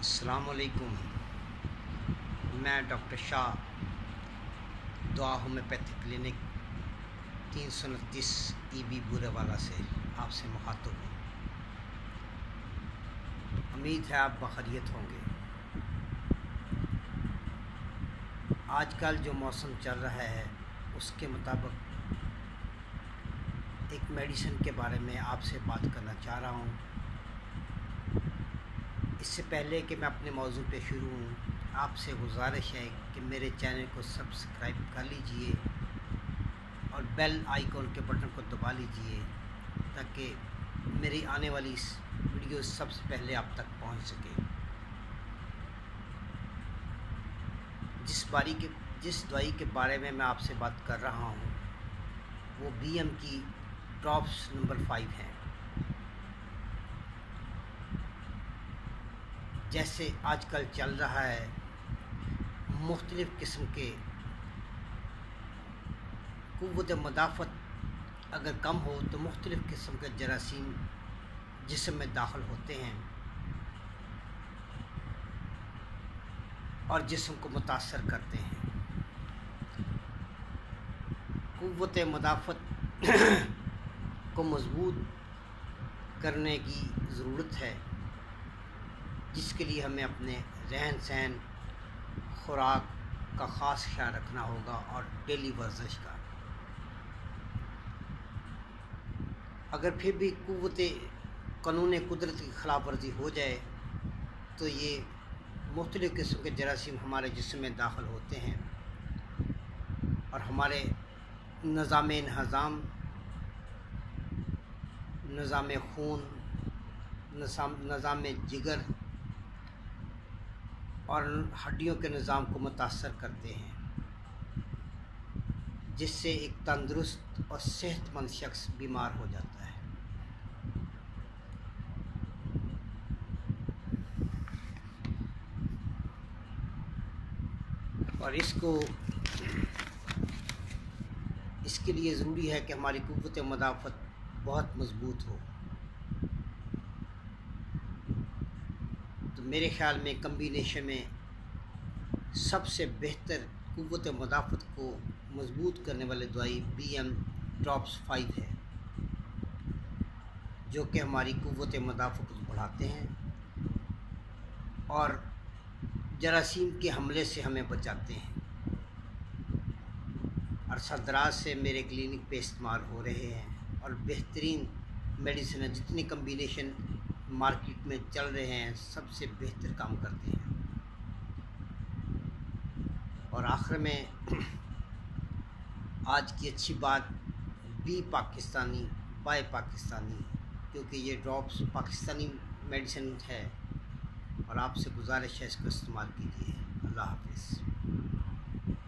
السلام علیکم، میں ڈاکٹر شاہ دعا ہومیوپیتھک کلینک 329 ای بورے والا سے آپ سے مخاطب ہوں۔ امید ہے آپ بخیریت ہوں گے۔ آج کل جو موسم چل رہا ہے اس کے مطابق ایک میڈیسن کے بارے میں آپ سے بات کرنا چاہ رہا ہوں۔ اس سے پہلے کہ میں اپنے موضوع پہ شروع ہوں، آپ سے گزارش ہے کہ میرے چینل کو سبسکرائب کر لیجئے اور بیل آئیکن کے بٹن کو دبا لیجئے تاکہ میری آنے والی اس ویڈیو سب سے پہلے آپ تک پہنچ سکے۔ جس دوائی کے بارے میں آپ سے بات کر رہا ہوں وہ BM کی ڈراپس نمبر 5 ہیں۔ جیسے آج کل چل رہا ہے، مختلف قسم کے قوت مدافعت اگر کم ہو تو مختلف قسم کے جراثیم جسم میں داخل ہوتے ہیں اور جسم کو متاثر کرتے ہیں۔ قوت مدافعت کو مضبوط کرنے کی ضرورت ہے، جس کے لیے ہمیں اپنے رہن سہن، خوراک کا خاص خیال رکھنا ہوگا اور ڈیلی ورزش کا۔ اگر پھر بھی قانون قدرت کی خلاف ورزی ہو جائے تو یہ مختلف قسم کے جراثیم ہمارے جسم میں داخل ہوتے ہیں اور ہمارے نظام انہضام، نظام خون، نظام جگر اور ہڈیوں کے نظام کو متاثر کرتے ہیں، جس سے ایک تندرست اور صحت مند شخص بیمار ہو جاتا ہے۔ اور اس کے لیے ضروری ہے کہ ہماری قوت مدافعت بہت مضبوط ہو۔ تو میرے خیال میں کمبینیشن میں سب سے بہتر قوت مدافعت کو مضبوط کرنے والی دوائی BM ڈراپس 5 ہے، جو کہ ہماری قوت مدافعت کو بڑھاتے ہیں اور جراثیم کے حملے سے ہمیں بچاتے ہیں۔ عرصہ دراز سے میرے کلینک پہ استعمال ہو رہے ہیں اور بہترین میڈیسن، جتنی کمبینیشن مارکیٹ میں چل رہے ہیں سب سے بہتر کام کرتے ہیں۔ اور آخر میں آج کی اچھی بات، بی پاکستانی بائے پاکستانی، کیونکہ یہ ڈراپس پاکستانی میڈیسن ہے اور آپ سے گزارش ہے اس کو استعمال کیجیے۔ اللہ حافظ۔